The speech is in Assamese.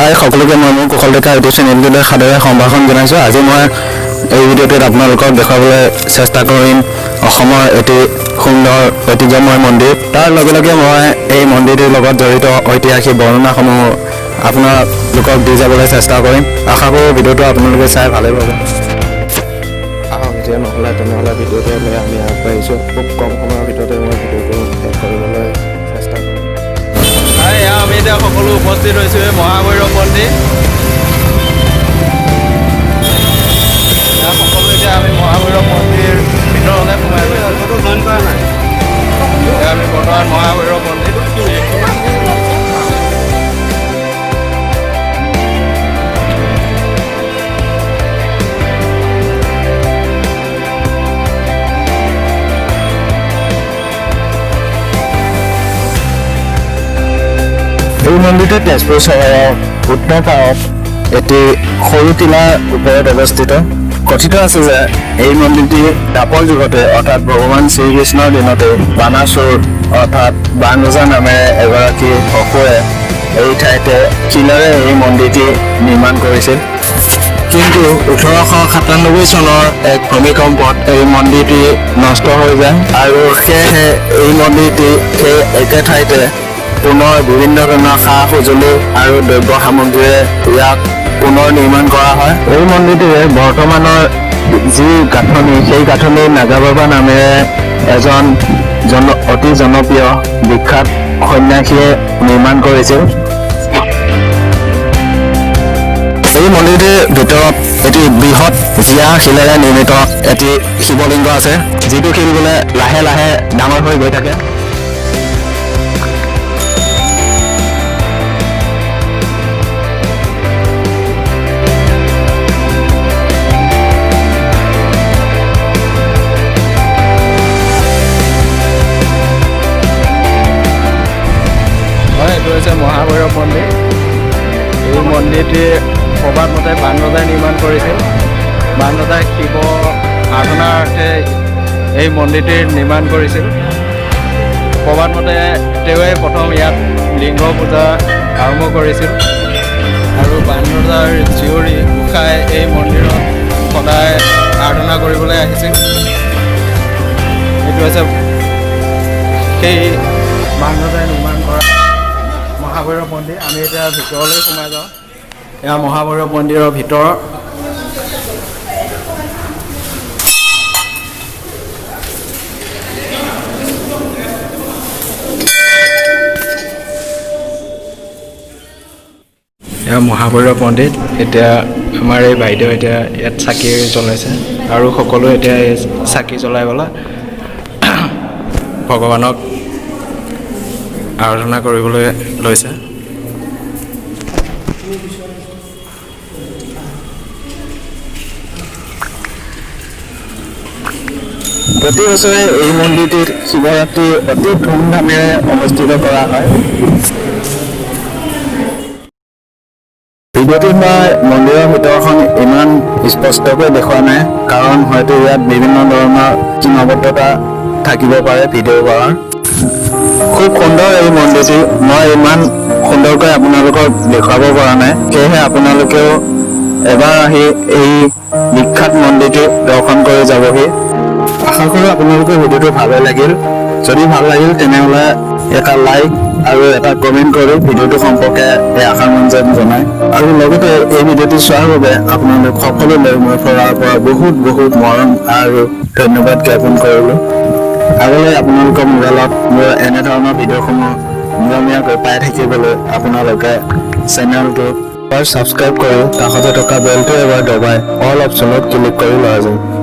হাই সকলোকে মই মোৰ কুশল ডেকা ইউটিউব চেনেলটোলৈ সাদৰে সম্ভাষণ জনাইছোঁ। আজি মই এই ভিডিঅ'টোত আপোনালোকক দেখুৱাবলৈ চেষ্টা কৰিম অসমৰ এটি সুন্দৰ ঐতিহ্যময় মন্দিৰ। তাৰ লগে লগে মই এই মন্দিৰটোৰ লগত জড়িত ঐতিহাসিক বৰ্ণনাসমূহ আপোনালোকক দি যাবলৈ চেষ্টা কৰিম। আশা কৰোঁ ভিডিঅ'টো আপোনালোকে চাই ভালেই পাব। এতিয়া নহ'লে তেনেহ'লে ভিডিঅ'টো লৈ আমি আগবাঢ়িছোঁ। খুব কম সময়ৰ ভিতৰতে মই ভিডিঅ'টো শেষ কৰিবলৈ চেষ্টা কৰিম। আমি এতিয়া সকলো উপস্থিত হৈছোঁ এই মহাভৈৰৱ মন্দিৰ। সকলো এতিয়া আমি মহাভৈৰৱ মন্দিৰ ভিতৰলৈ সোমাই গৈছোঁ। আমি বৰ্তমান মহাভৈৰৱ মন্দিৰ এই মন্দিৰটো তেজপুৰ চহৰৰ উত্তৰ পাৰত এটি সৰু টিলাৰ ওপৰত অৱস্থিত। কথিত আছে যে এই মন্দিৰটি দ্বাপৰ যুগতে অৰ্থাৎ ভগৱান শ্ৰীকৃষ্ণৰ দিনতে বানাসুৰ অৰ্থাৎ বান ৰজা নামেৰে এগৰাকী অসুৰে এই ঠাইতে শিলেৰে এই মন্দিৰটি নিৰ্মাণ কৰিছিল। কিন্তু 1897 চনৰ এক ভূমিকম্পত এই মন্দিৰটি নষ্ট হৈ যায় আৰু সেয়েহে এই মন্দিৰটি সেই একে ঠাইতে পুনৰ বিভিন্ন ধৰণৰ সা সঁজুলি আৰু দ্ৰব্য সামগ্ৰীৰে ইয়াক পুনৰ নিৰ্মাণ কৰা হয়। এই মন্দিৰটোৱে বৰ্তমানৰ যি গাঁথনি সেই গাঁথনি নাগাবাবা নামেৰে এজন অতি জনপ্ৰিয় বিখ্যাত সন্যাসীয়ে নিৰ্মাণ কৰিছিল। এই মন্দিৰটোৰ ভিতৰত এটি বৃহৎ জীয়া শিলেৰে নিৰ্মিত এটি শিৱলিংগ আছে, যিটো শিল বোলে লাহে লাহে ডাঙৰ হৈ গৈ থাকে। এইটো হৈছে মহাভৈৰৱ মন্দিৰ। এই মন্দিৰটি প্ৰবাদ মতে বান ৰজাই নিৰ্মাণ কৰিছিল। বান ৰজাই শিৱ আৰাধনাৰ অৰ্থে এই মন্দিৰটি নিৰ্মাণ কৰিছিল। প্ৰবাদ মতে তেওঁৱে প্ৰথম ইয়াত লিংগ পূজা আৰম্ভ কৰিছিল আৰু বান ৰজাৰ জীয়ৰী গোসাঁই এই মন্দিৰত সদায় আৰাধনা কৰিবলৈ আহিছিল। এইটো হৈছে সেই বান ৰজাই নিৰ্মাণ কৰা মহাভৈৰৱ মন্দিৰ। আমি এতিয়া ভিতৰলৈ সোমাই যাওঁ। এয়া মহাভৈৰৱ মন্দিৰৰ ভিতৰ। এয়া মহাভৈৰৱ মন্দিৰ। এতিয়া আমাৰ এই বাইদেউ এতিয়া ইয়াত চাকি জ্বলাইছে আৰু সকলোৱে এতিয়া এই চাকি জ্বলাই পেলাই ভগৱানক আৰাধনা কৰিবলৈ লৈছে। প্ৰতি বছৰে এই মন্দিৰটিত শিৱৰাত্ৰি অতি ধুমধামেৰে অনুষ্ঠিত কৰা হয়। ভিডিঅ'টোত মই মন্দিৰৰ ভিতৰখন ইমান স্পষ্টকৈ দেখুওৱা নাই, কাৰণ হয়তো ইয়াত বিভিন্ন ধৰণৰ সীমাবদ্ধতা থাকিব পাৰে ভিডিঅ' কৰাৰ। খুব সুন্দৰ এই মন্দিৰটি, মই ইমান সুন্দৰকৈ আপোনালোকক দেখুৱাব পৰা নাই, সেয়েহে আপোনালোকেও এবাৰ আহি এই বিখ্যাত মন্দিৰটি দৰ্শন কৰি যাবহি। আশা কৰোঁ আপোনালোকৰ ভিডিঅ'টো ভালেই লাগিল। যদি ভাল লাগিল তেনেহ'লে এটা লাইক আৰু এটা কমেণ্ট কৰি ভিডিঅ'টো সম্পৰ্কে এই আশা-মঞ্জন জনায়। আৰু লগতে এই ভিডিঅ'টো চোৱাৰ বাবে আপোনালোক সকলোলৈ মই পৰা বহুত বহুত মৰম আৰু ধন্যবাদ জ্ঞাপন কৰিলোঁ। আগলৈ আপোনালোকৰ মোবাইলত মোৰ এনেধৰণৰ ভিডিঅ'সমূহ নিয়মীয়াকৈ পাই থাকিবলৈ আপোনালোকে চেনেলটো ছাবস্ক্ৰাইব কৰি কাষতে থকা বেলটো এবাৰ দবাই অল অপশ্যনত ক্লিক কৰি লোৱা যায়।